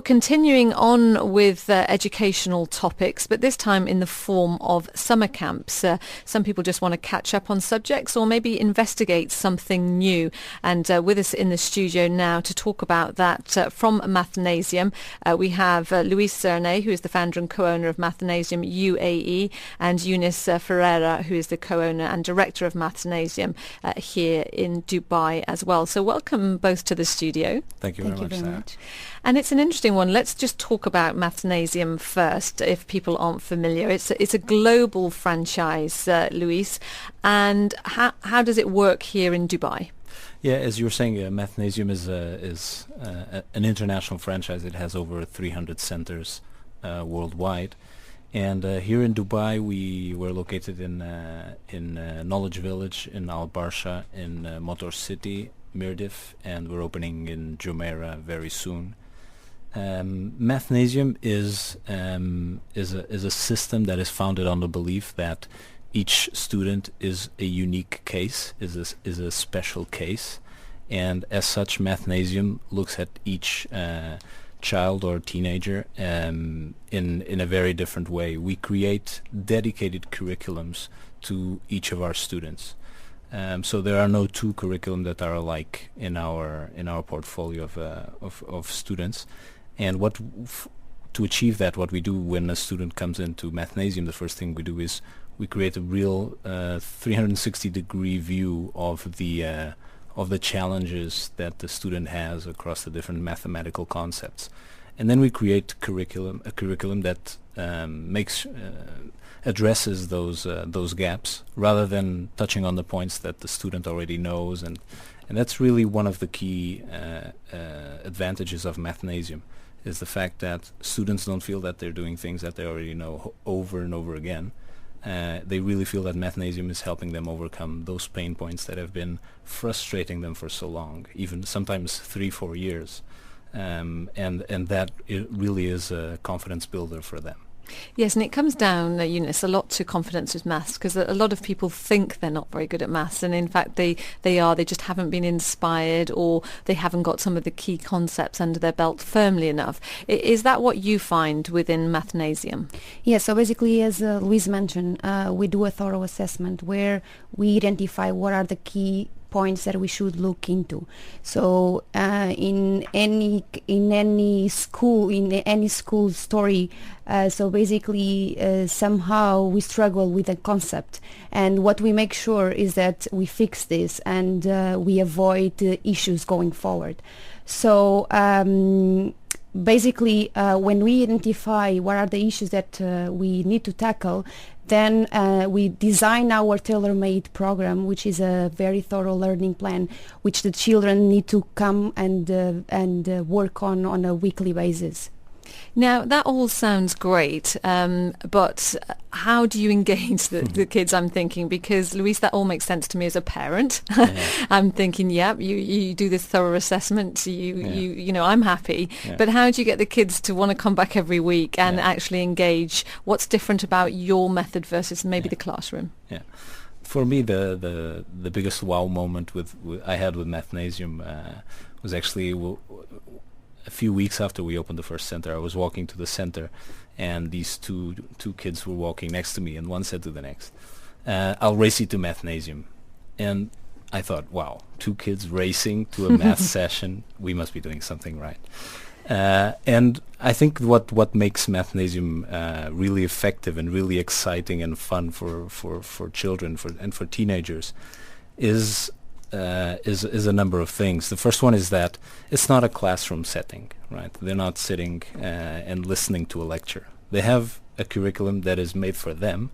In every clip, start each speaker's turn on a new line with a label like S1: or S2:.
S1: continuing on with educational topics, but this time in the form of summer camps. Some people just want to catch up on subjects or maybe investigate something new. And with us in the studio now to talk about that from Mathnasium, we have Luis Cernay, who is the founder and co-owner of Mathnasium UAE, and Eunice Ferreira, who is the co-owner and director of Mathnasium here in Dubai as well. So welcome both to the studio.
S2: Thank you very much.
S1: And it's an interesting one. Let's just talk about Mathnasium first, if people aren't familiar. It's a global franchise, Luis. And how does it work here in Dubai?
S2: Yeah, as you were saying, Mathnasium is an international franchise. It has over 300 centers worldwide. And here in Dubai, we're located in Knowledge Village, in Al Barsha, in Motor City, Mirdif, and we're opening in Jumeirah very soon. Mathnasium is a system that is founded on the belief that each student is a unique case, is a special case, and as such, Mathnasium looks at each child or teenager in a very different way. We create dedicated curriculums to each of our students. So there are no two curriculum that are alike in our portfolio of students. And to achieve that, what we do when a student comes into Mathnasium, the first thing we do is we create a real 360-degree view of the challenges that the student has across the different mathematical concepts, and then we create a curriculum that addresses those gaps rather than touching on the points that the student already knows, and that's really one of the key advantages of Mathnasium, is the fact that students don't feel that they're doing things that they already know over and over again. They really feel that Mathnasium is helping them overcome those pain points that have been frustrating them for so long, even sometimes 3-4 years, and that it really is a confidence builder for them.
S1: Yes, and it comes down, Eunice, a lot to confidence with maths, because a lot of people think they're not very good at maths, and in fact they just haven't been inspired, or they haven't got some of the key concepts under their belt firmly enough. Is that what you find within Mathnasium?
S3: Yeah, so basically, as Luis mentioned, we do a thorough assessment where we identify what are the key points that we should look into. So in any school story, so basically somehow we struggle with a concept, and what we make sure is that we fix this and we avoid issues going forward. So basically when we identify what are the issues that we need to tackle, then we design our tailor-made program, which is a very thorough learning plan, which the children need to come and work on a weekly basis.
S1: Now, that all sounds great, but how do you engage the kids, I'm thinking? Because, Luis, that all makes sense to me as a parent. Yeah. I'm thinking, you do this thorough assessment, you know, I'm happy. Yeah. But how do you get the kids to want to come back every week and actually engage? What's different about your method versus maybe the classroom? Yeah.
S2: For me, the biggest wow moment I had with Mathnasium was actually a few weeks after we opened the first center. I was walking to the center, and these two kids were walking next to me, and one said to the next, "I'll race you to Mathnasium." And I thought, wow, 2 kids racing to a math session, we must be doing something right. And I think what makes Mathnasium really effective and really exciting and fun for children and for teenagers is a number of things. The first one is that it's not a classroom setting, right? They're not sitting and listening to a lecture. They have a curriculum that is made for them,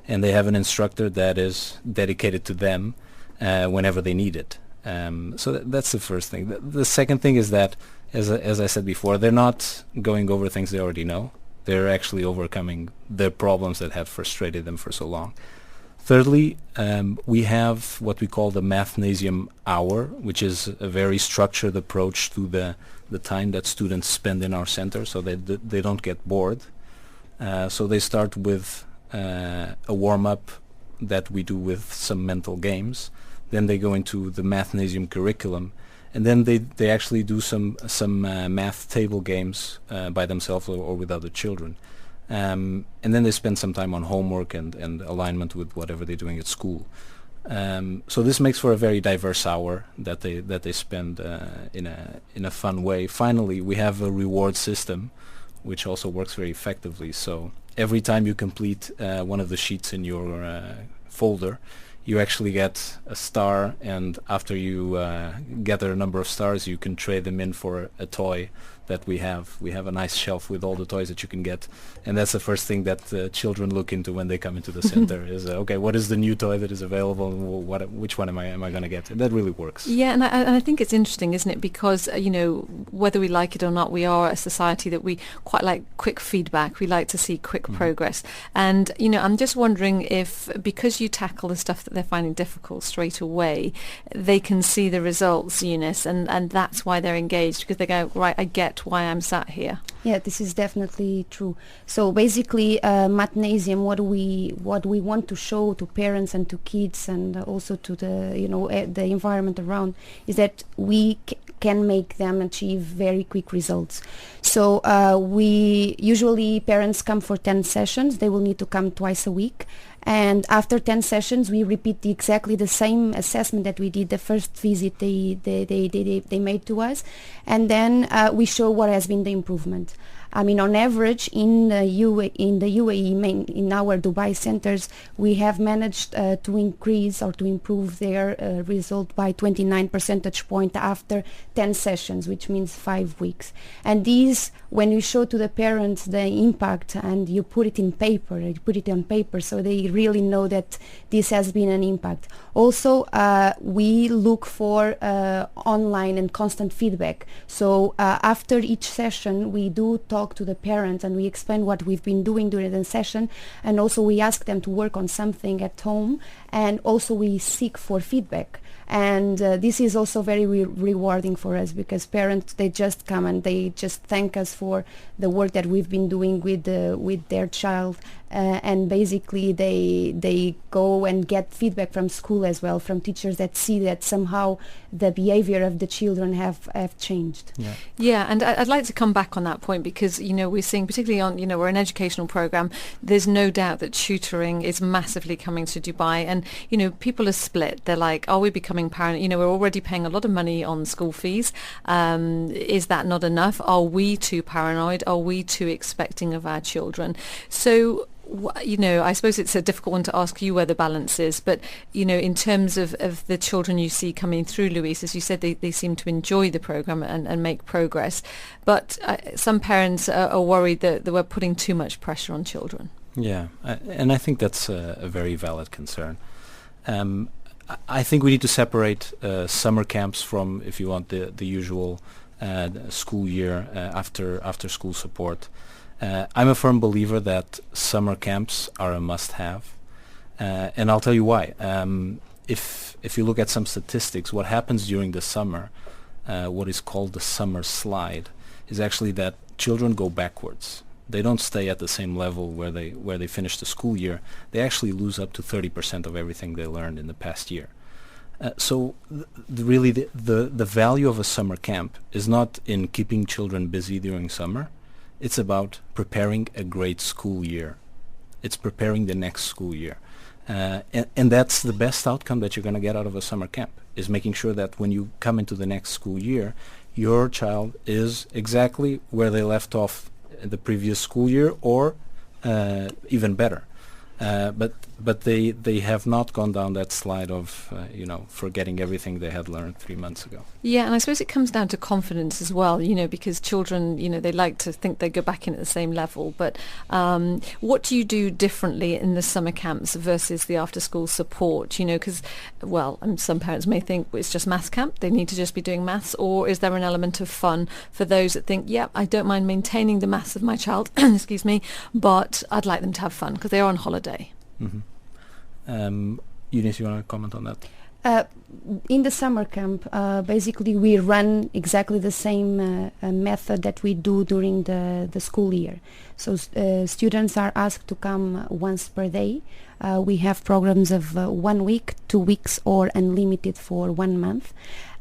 S2: and they have an instructor that is dedicated to them whenever they need it. So that's the first thing. The second thing is that, as I said before, they're not going over things they already know. They're actually overcoming the problems that have frustrated them for so long. Thirdly, we have what we call the Mathnasium Hour, which is a very structured approach to the time that students spend in our center, so they don't get bored. So they start with a warm-up that we do with some mental games. Then they go into the Mathnasium curriculum, and then they actually do some math table games by themselves or with other children, and then they spend some time on homework and alignment with whatever they're doing at school. So this makes for a very diverse hour that they spend in a fun way. Finally, we have a reward system, which also works very effectively. So every time you complete one of the sheets in your folder, you actually get a star, and after you gather a number of stars, you can trade them in for a toy that we have. We have a nice shelf with all the toys that you can get, and that's the first thing that children look into when they come into the center is, okay, what is the new toy that is available, and which one am I going to get? And that really works.
S1: Yeah, and I think it's interesting, isn't it? Because, whether we like it or not, we are a society that we quite like quick feedback. We like to see quick progress. And, I'm just wondering if, because you tackle the stuff that they're finding difficult straight away, they can see the results, Eunice, and that's why they're engaged, because they go, right, I get why I'm sat here.
S3: Yeah, this is definitely true. So basically, Mathnasium, what we want to show to parents and to kids, and also to the environment around, is that we can make them achieve very quick results. So we usually, parents come for 10 sessions. They will need to come twice a week. And after 10 sessions, we repeat exactly the same assessment that we did the first visit they made to us. And then we show what has been the improvement. I mean, on average, in the UAE, in our Dubai centers, we have managed to increase or to improve their result by 29 percentage point after 10 sessions, which means 5 weeks. And these, when you show to the parents the impact and you put it on paper, so they really know that this has been an impact. Also, we look for online and constant feedback. So after each session, we do talk to the parents and we explain what we've been doing during the session, and also we ask them to work on something at home, and also we seek for feedback. And this is also very rewarding for us, because parents, they just come and they just thank us for the work that we've been doing with their child, and basically they go and get feedback from school as well, from teachers that see that somehow the behavior of the children have changed.
S1: Yeah, and I'd like to come back on that point, because we're seeing, particularly on we're an educational program, there's no doubt that tutoring is massively coming to Dubai, and people are split. They're like, are we becoming parent? We're already paying a lot of money on school fees. Is that not enough? Are we too paranoid? Are we too expecting of our children? So I suppose it's a difficult one to ask you where the balance is, but in terms of the children you see coming through, Luis, as you said, they seem to enjoy the program and make progress, but some parents are worried that we're putting too much pressure on children.
S2: Yeah, and I think that's a very valid concern. I think we need to separate summer camps from, if you want, the usual school year after school support. I'm a firm believer that summer camps are a must-have, and I'll tell you why. If you look at some statistics, what happens during the summer, what is called the summer slide, is actually that children go backwards. They don't stay at the same level where they finish the school year. They actually lose up to 30% of everything they learned in the past year. So really the value of a summer camp is not in keeping children busy during summer. It's about preparing a great school year. It's preparing the next school year. And that's the best outcome that you're going to get out of a summer camp, is making sure that when you come into the next school year, your child is exactly where they left off the previous school year, or even better. But they have not gone down that slide of forgetting everything they had learned 3 months ago.
S1: Yeah, and I suppose it comes down to confidence as well, because children, they like to think they go back in at the same level. But what do you do differently in the summer camps versus the after-school support? Because, some parents may think it's just maths camp, they need to just be doing maths, or is there an element of fun for those that think, I don't mind maintaining the maths of my child, excuse me, but I'd like them to have fun because they're on holiday.
S2: Mm-hmm. Eunice, you want to comment on that?
S3: In the summer camp, basically we run exactly the same method that we do during the school year. So students are asked to come once per day. We have programs of 1 week, 2 weeks, or unlimited for 1 month.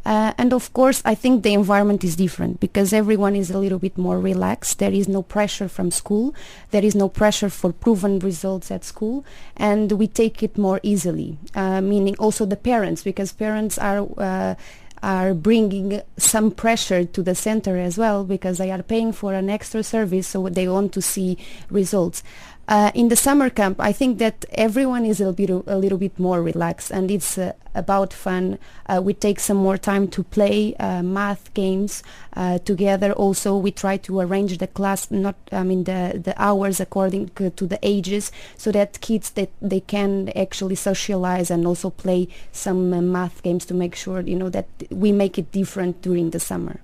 S3: And of course, I think the environment is different because everyone is a little bit more relaxed. There is no pressure from school. There is no pressure for proven results at school, and we take it more easily. Meaning also the parents, because parents are bringing some pressure to the center as well because they are paying for an extra service, so they want to see results. In the summer camp, I think that everyone is a little bit more relaxed, and it's about fun. We take some more time to play math games together. Also, we try to arrange the class, the hours according to the ages, so that kids that they can actually socialize and also play some math games to make sure that we make it different during the summer.